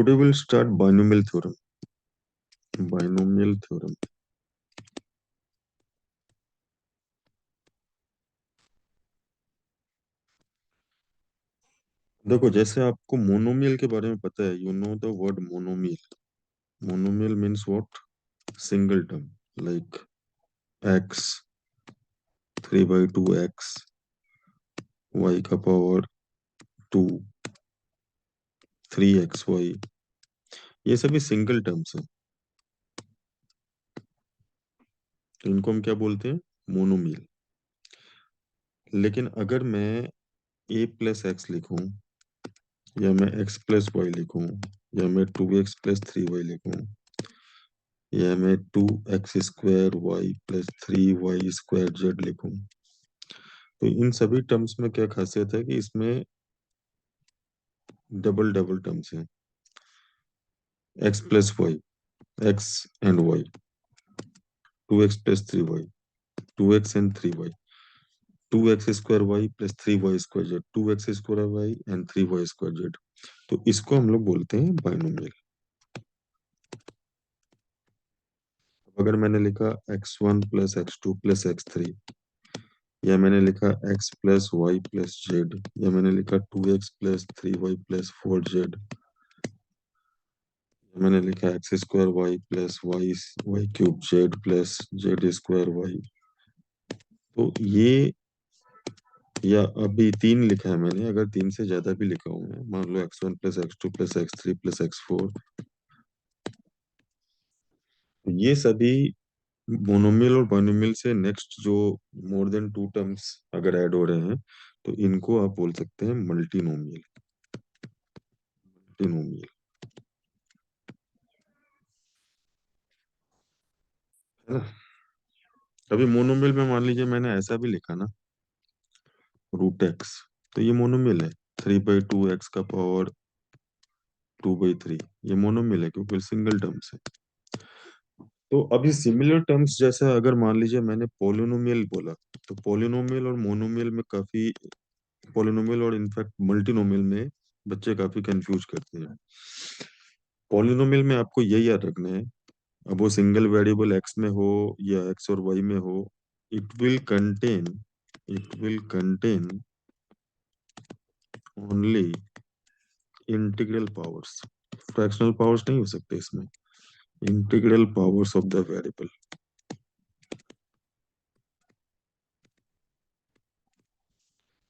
Today we'll start binomial theorem. Binomial theorem. देखो, जैसे आपको मोनोमियल के बारे में पता है, you know the word monomial. Monomial means what? Single term, like x, 3/2x, y का पावर 2, 3xy. ये सभी सिंगल टर्म्स हैं, तो इनको हम क्या बोलते हैं? मोनोमियल. लेकिन अगर मैं a+x लिखूं, या मैं x+y लिखूं, या मैं 2x+3y लिखूं, या मैं 2x² y+3y² z लिखूं, तो इन सभी टर्म्स में क्या खासियत है कि इसमें डबल डबल टर्म्स हैं. x+y, x and y, 2x+3y, 2x and 3y, 2x² y+3y² z, 2x² y and 3y² z. तो इसको हम लोग बोलते हैं बाइनोमियल. अगर मैंने लिखा x1+x2+x3, या मैंने लिखा x+y+z, या मैंने लिखा 2x+3y+4z, मैंने लिखा x² y+y y³ z+z²y, तो ये, या अभी 3 लिखा है मैंने, अगर 3 से ज्यादा भी लिखा हूं मैं, मान लो x1+x2+x3+x4, तो ये सभी मोनोमियल और बाइनोमियल से नेक्स्ट जो मोर देन 2 टर्म्स अगर ऐड हो रहे हैं, तो इनको आप बोल सकते हैं मल्टीनोमियल. मल्टीनोमियल है ना. अभी मोनोमियल में मान लीजिए मैंने ऐसा भी लिखा ना, √x, तो ये मोनोमियल है. 3/2x का पावर 2/3, ये मोनोमियल है क्योंकि सिंगल टर्म्स है. तो अभी सिमिलर टर्म्स जैसा अगर मान लीजिए मैंने पोलिनोमियल बोला, तो पोलिनोमियल और मोनोमियल में काफी, पोलिनोमियल और इनफैक्ट मल्टीनोमियल में बच्चे काफी कंफ्यूज करते हैं. पोलिनोमियल में आपको यही याद रखना है, अब वो सिंगल वेरिएबल x में हो या x और y में हो, it will contain, it will contain only integral powers. Fractional powers नहीं हो सकते इसमें. Integral powers of the variable.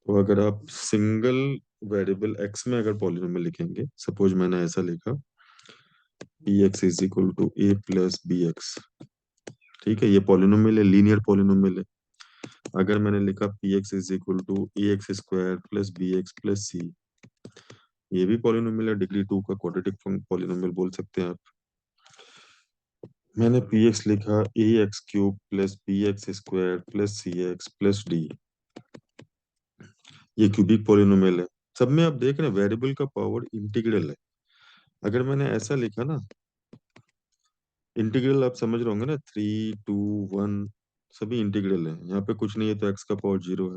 तो अगर आप सिंगल वेरिएबल x में अगर पॉलिनोमियल लिखेंगे, सपोज मैंने ऐसा लिखा px is equal to a+bx, ठीक है, ये पॉलिनोमियल है, लीनियर पॉलिनोमियल है. अगर मैंने लिखा px is equal to ax² + bx + c, ये भी पॉलिनोमियल है, डिग्री 2 का क्वाड्रेटिक पॉलिनोमियल बोल सकते हैं आप. मैंने px लिखा ax³ + bx² + cx + d, ये क्यूबिक पॉलिनोमियल है. सब में आप देख रहे हैं वेरिएबल का पावर इंटीग्रल है. अगर मैंने ऐसा लिखा ना, इंटीग्रल आप समझ रहे होंगे ना, 3, 2, 1, सभी इंटीग्रल है, यहाँ पे कुछ नहीं है तो x का पावर 0 है.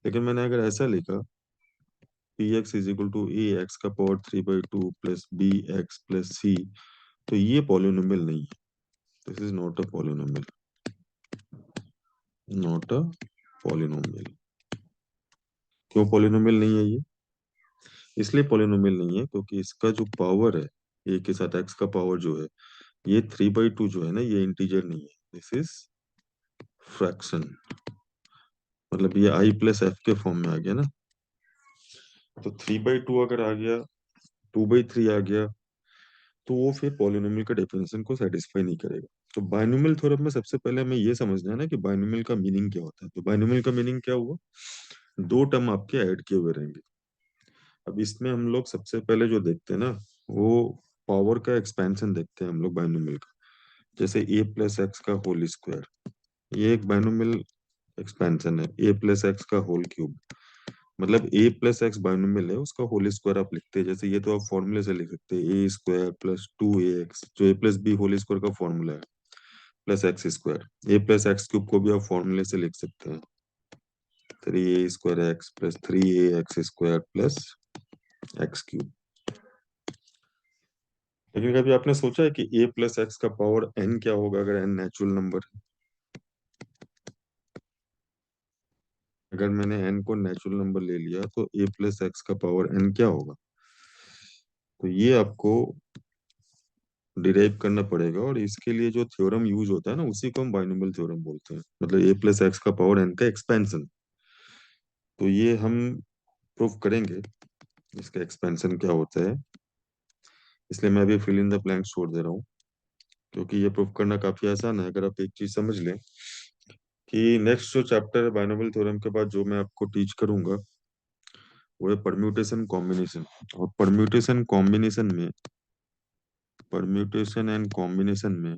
लेकिन मैंने अगर ऐसा लिखा px is equal to ax का पावर 3/2 + bx + c, तो ये पॉलिनोमियल नहीं है. This is not a polynomial. Not a polynomial. क्यों पॉलिनोमियल नहीं है ये? इसलिए पॉलिनोमियल नहीं है क्योंकि इसका जो पावर है, a के साथ x का पावर जो है, ये 3/2 जो है ना, ये इंटीजर नहीं है, दिस इज फ्रैक्शन. मतलब ये i+f के फॉर्म में आ गया ना. तो 3/2 अगर आ गया, 2/3 आ गया, तो वो फिर पॉलिनोमियल का डेफिनेशन को सेटिस्फाई नहीं करेगा. तो बाइनोमियल थ्योरम में सबसे पहले हमें ये समझना है ना कि बाइनोमियल का मीनिंग क्या होता है. तो बाइनोमियल का मीनिंग क्या हुआ? दो टर्म आपके ऐड किए हुए रहेंगे. अब इसमें हम लोग सबसे पहले जो देखते हैं ना, वो पावर का एक्सपेंशन देखते हैं हम लोग बाइनोमियल का. जैसे a+x का होल स्क्वायर, ये एक बाइनोमियल एक्सपेंशन है. a+x का होल क्यूब, मतलब a+x बाइनोमियल है, उसका होल स्क्वायर आप लिखते हैं. जैसे ये तो आप फॉर्मूले से लिख सकते हैं, a² + 2ax, जो a+b होल स्क्वायर का फॉर्मूला है, +x². a+x³ को भी आप फॉर्मूले से लिख सकते हैं, 3a² x + 3ax² + x³. लेकिन कभी आपने सोचा है कि ए प्लस एक्स का पावर एन क्या होगा अगर एन नेचुरल नंबर है? अगर मैंने एन को नेचुरल नंबर ले लिया तो ए प्लस एक्स का पावर एन क्या होगा? तो ये आपको डिराइव करना पड़ेगा, और इसके लिए जो थ्योरम यूज होता है ना, उसी को हम बाइनोमियल थ्योरम बोलते हैं, मतलब ए प्लस एक्स का पावर एन का एक्सपेंशन। तो ये हम प्रूव करेंगे इसका एक्सपेंशन क्या होता है, इसलिए मैं अभी फिल इन द ब्लैंक्स छोड़ दे रहा हूँ, क्योंकि ये प्रूव करना काफी आसान है अगर आप एक चीज समझ लें कि नेक्स्ट जो चैप्टर है बाइनोमियल थ्योरम के बाद जो मैं आपको टीच करूंगा वो है परम्यूटेशन कॉम्बिनेशन। और परम्यूटेशन एंड कॉम्बिनेशन में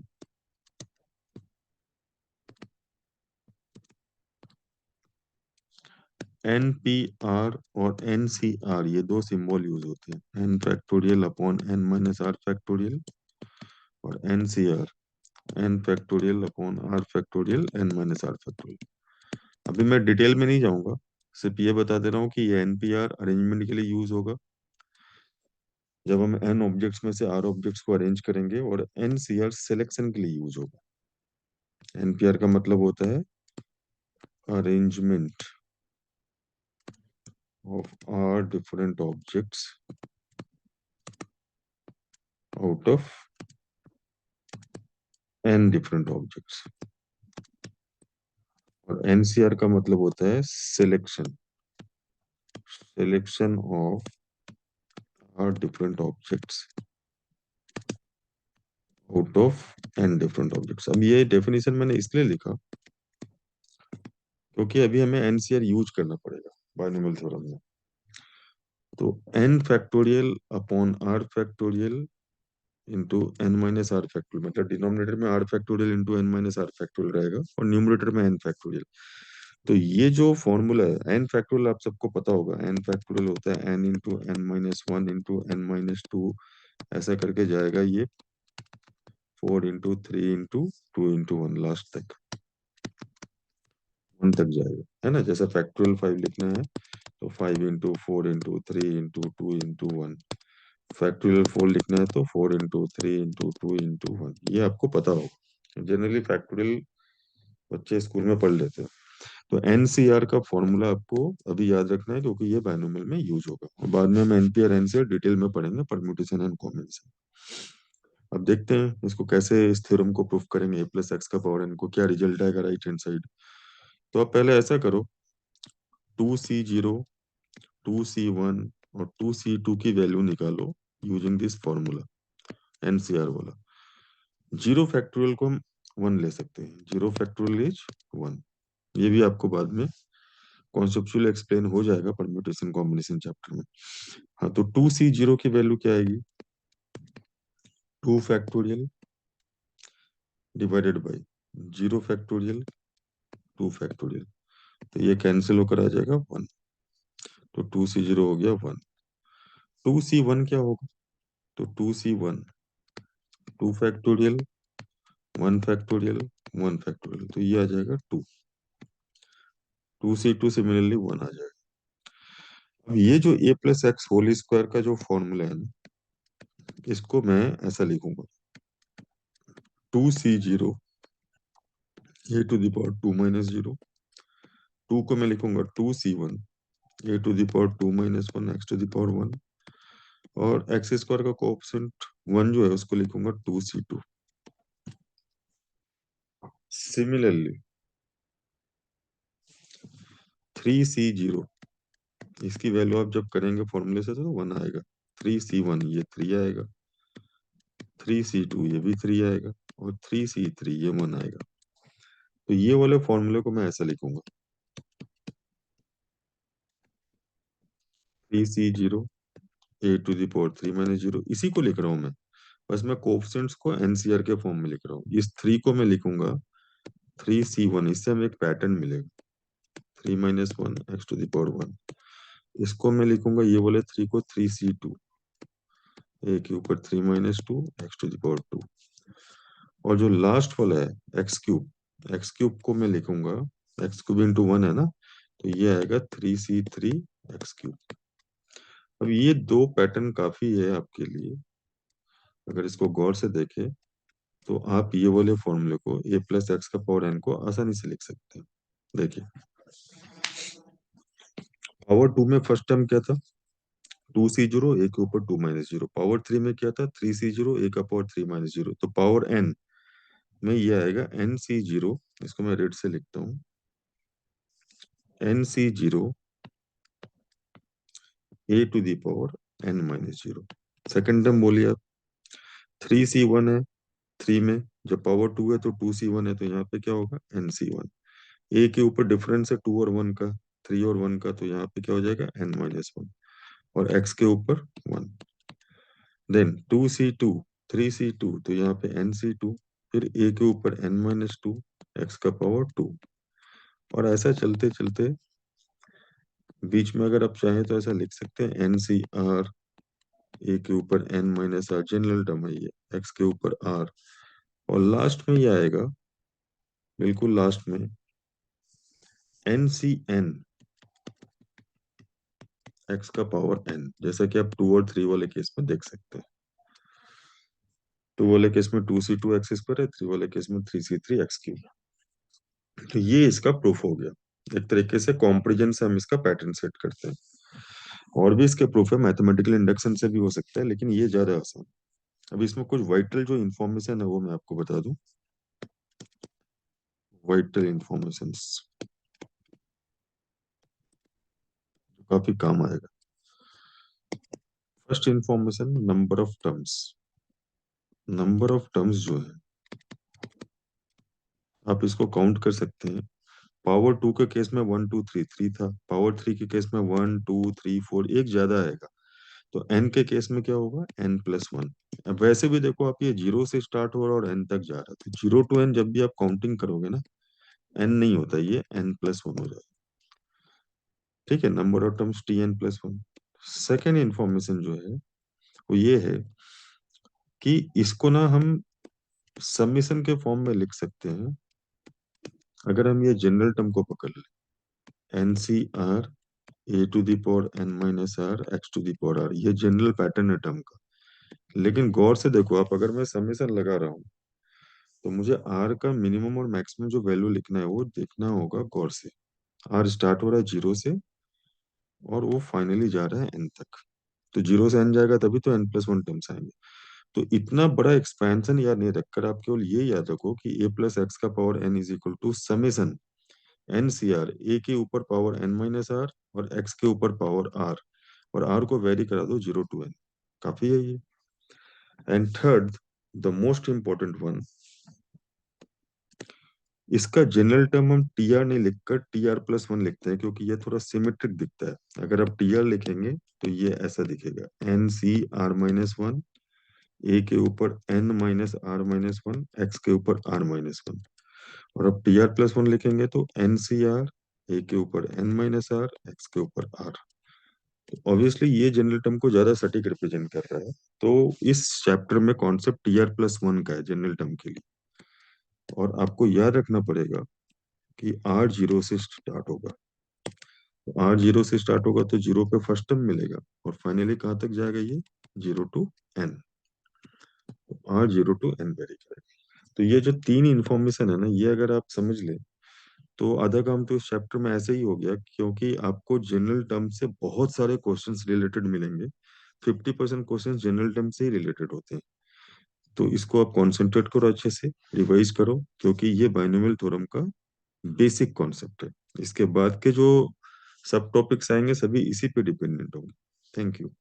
एन पी आर और एन सी आर ये दो सिंबल यूज होते हैं, N factorial upon N minus R factorial, और N C R N factorial upon R factorial N minus R factorial. अभी मैं डिटेल में नहीं जाऊंगा, सिर्फ ये बता दे रहा हूँ कि ये एन पी आर अरेंजमेंट के लिए यूज होगा जब हम एन ऑब्जेक्ट्स में से आर ऑब्जेक्ट्स को अरेंज करेंगे, और एन सी आर सिलेक्शन के लिए यूज होगा। एन पी आर का मतलब होता है arrangement of R different objects out of N different objects, और एनसीआर का मतलब होता है selection selection of R different objects out of N different objects. अब ये डेफिनेशन मैंने इसलिए लिखा क्योंकि अभी हमें एनसीआर यूज करना पड़ेगा बाइनोमियल थ्योरम में। तो N factorial upon R factorial into N minus R factorial, मतलब डिनोमिनेटर में R factorial into N minus R factorial रहेगा और न्यूमरेटर में एन फैक्टोरियल। तो ये जो फॉर्मूला है एन फैक्टोरियल आप सबको पता होगा, एन फैक्टोरियल होता है N into N minus one into N minus two, ऐसा करके जाएगा ये 4 इंटू 3 इंटू 2 इंटू 1 लास्ट तक 1 तक जाएगा, है ना। जैसा फैक्टोरियल 5 लिखना है तो 5 into 4 into 3 into 2 into 1, factorial 4 लिखना है तो 4 इंटू 3 इंटू 2 इंटू 1, ये आपको पता होगा। जनरली फैक्टोरियल बच्चे स्कूल में पढ़ लेते हैं। तो एनसीआर का फॉर्मूला आपको अभी याद रखना है क्योंकि ये बाइनोमियल में यूज होगा, और बाद में हम एनपीआर एनसीआर डिटेल में पढ़ेंगे, परम्यूटेशन एंड कॉम्बिनेशन। अब देखते हैं इसको कैसे, इस थ्योरम को प्रूफ करेंगे ए प्लस एक्स का पावर एन को क्या रिजल्ट आएगा राइट हैंड साइड। तो आप पहले ऐसा करो, 2C0 2C1 और 2C2 की वैल्यू निकालो यूजिंग दिस फॉर्मूला एनसीआर वाला। जीरो फैक्टोरियल को हम 1 ले सकते हैं, जीरो फैक्टोरियल इज 1। ये भी आपको बाद में कॉन्सेप्चुअली एक्सप्लेन हो जाएगा परम्यूटेशन कॉम्बिनेशन चैप्टर में। हाँ, तो 2C0 की वैल्यू क्या आएगी? 2 factorial divided by zero factorial 2 factorial, तो ये कैंसिल होकर आ जाएगा 1। तो 2C0 हो गया 1। 2C1 क्या होगा? तो 2C1 2 फैक्टोरियल 1 फैक्टोरियल 1 फैक्टोरियल, तो ये आ जाएगा 2। 2C2 सिमिलरली 1 आ जाएगा। अब ये जो ए प्लस एक्स होल स्क्वायर का जो फॉर्मूला है ना, इसको मैं ऐसा लिखूंगा, 2C0 a⁻² - 2 को मैं लिखूंगा 2C1 a⁻² - 1 x⁻1, और एक्स स्क्वायर का कोएफिशिएंट 1 जो है उसको लिखूंगा 2C2। सिमिलरली 3C0, इसकी वैल्यू आप जब करेंगे फॉर्मूले से तो 1 आएगा। 3C1 ये 3 आएगा, 3C2 ये भी 3 आएगा, और 3C3 ये 1 आएगा। तो ये वाले फॉर्मूले को मैं ऐसा लिखूंगा, 3C0 a⁻³ - 0, इसी को लिख रहा हूं मैं, बस मैं कोएफिशिएंट्स को एनसीआर के फॉर्म में लिख रहा हूँ। इस 3 को मैं लिखूंगा 3C1, इससे हमें एक पैटर्न मिलेगा 3 - 1 x⁻1। इसको मैं लिखूंगा ये वाले 3 को 3C2 a के ऊपर 3 - 2 x⁻², और जो लास्ट वाला है एक्स क्यूब को मैं लिखूंगा, x³ इंटू 1 है ना, तो ये आएगा 3C3 x³। अब ये दो पैटर्न काफी है आपके लिए अगर इसको गौर से देखें तो आप ये वाले फॉर्मूले को a प्लस एक्स का पावर n को आसानी से लिख सकते हैं। देखिए, पावर टू में फर्स्ट टर्म क्या था, 2c0 a के ऊपर 2 माइनस जीरो। पावर थ्री में क्या था, 3c0 a का पावर 3 माइनस जीरो। तो पावर n में ये आएगा nc0, इसको मैं रेड से लिखता हूँ, nc0 a to the power n minus zero. Second term बोलिए आप, 3c1 है, थ्री में जब पावर टू है तो 2c1 है, तो यहाँ पे क्या होगा, nc1। ए के ऊपर डिफरेंस है टू और वन का, थ्री और वन का, तो यहाँ पे क्या हो जाएगा, n माइनस वन। और x के ऊपर वन। देन 2c2, 3c2, तो यहाँ पे nc2, फिर a के ऊपर n माइनस टू, एक्स का पावर टू। और ऐसा चलते चलते बीच में अगर आप चाहें तो ऐसा लिख सकते हैं ncr, a के ऊपर n minus R, general term है ये, x के ऊपर r। और लास्ट में ये आएगा, बिल्कुल लास्ट में, ncn, x का पावर n, जैसा कि आप टू और थ्री वाले केस में देख सकते हैं। टू वाले केस में 2c2 एक्स स्क्वायर है, थ्री वाले केस में 3c3 एक्स क्यूब। तो ये इसका प्रूफ हो गया। एक तरीके से कॉम्पेरिजन से हम इसका पैटर्न सेट करते हैं। और भी इसके प्रूफ है, मैथमेटिकल इंडक्शन से भी हो सकता है, लेकिन ये ज्यादा आसान। अब इसमें कुछ वाइटल जो इन्फॉर्मेशन है वो मैं आपको बता दूं। वाइटल इन्फॉर्मेशन काफी काम आएगा। First information, number of terms. Number of terms जो है, आप इसको काउंट कर सकते हैं। पावर टू के केस में वन टू थ्री, थ्री था। पावर थ्री के केस में वन टू थ्री फोर, एक ज्यादा आएगा। तो n के केस में क्या होगा, n प्लस वन। अब वैसे भी देखो आप, ये जीरो से स्टार्ट हो रहा है और n तक जा रहा है, तो जीरो टू n जब भी आप काउंटिंग करोगे ना, n नहीं होता, ये n प्लस वन हो जाएगा। ठीक है, number of terms tn plus one. Second information जो है वो ये है कि इसको ना हम समीशन के फॉर्म में लिख सकते हैं। अगर हम ये जनरल टर्म को पकड़ लें, N C R A to the power n minus R X to the power r, ये जनरल पैटर्न है टर्म का। लेकिन गौर से देखो आप, अगर मैं समीशन लगा रहा हूँ तो मुझे r का मिनिमम और मैक्सिमम जो वैल्यू लिखना है वो देखना होगा गौर से। r स्टार्ट हो रहा है जीरो से और वो फाइनली जा रहा है n तक। तो जीरो से n जाएगा तभी तो n प्लस वन टर्म्स आएंगे। तो इतना बड़ा एक्सपेंशन याद नहीं रखकर आप केवल ये याद रखो कि a प्लस एक्स का power n is equal to summation N C R, A के ऊपर पावर n माइनस आर और x के ऊपर पावर r, और r को वेरी करा दो जीरो टू n। काफी है ये। And third, the most important one, इसका जनरल टर्म हम टी आर नहीं लिखकर टी आर प्लस वन लिखते हैं, क्योंकि ये थोड़ा सिमेट्रिक दिखता है। अगर आप टी आर लिखेंगे तो ये ऐसा दिखेगा, N C R minus one, A के ऊपर N minus R minus one, X के ऊपर आर माइनस वन। और अब टी आर प्लस वन लिखेंगे तो एन सी आर, ए के ऊपर एन माइनस आर, एक्स के ऊपर आर। ऑब्वियसली ये जनरल टर्म को ज्यादा सटीक रिप्रेजेंट कर रहा है। तो इस चैप्टर में concept T R plus one का है जनरल टर्म के लिए। और आपको याद रखना पड़ेगा कि आर जीरो से स्टार्ट होगा। तो आर जीरो से स्टार्ट होगा तो जीरो पे फर्स्ट टर्म मिलेगा, और फाइनली कहाँ तक जाएगा ये, zero to N. R zero to N very correct. तो ये जो तीन इंफॉर्मेशन है ना, ये अगर आप समझ ले तो आधा काम तो इस चैप्टर में ऐसे ही हो गया, क्योंकि आपको जनरल टर्म से बहुत सारे क्वेश्चंस रिलेटेड मिलेंगे। 50% क्वेश्चंस जनरल टर्म से ही रिलेटेड होते हैं। तो इसको आप कॉन्सेंट्रेट करो, अच्छे से रिवाइज करो, क्योंकि ये बाइनोमियल थ्योरम का बेसिक कॉन्सेप्ट है। इसके बाद के जो सब टॉपिक्स आएंगे सभी इसी पे डिपेंडेंट होंगे। Thank you.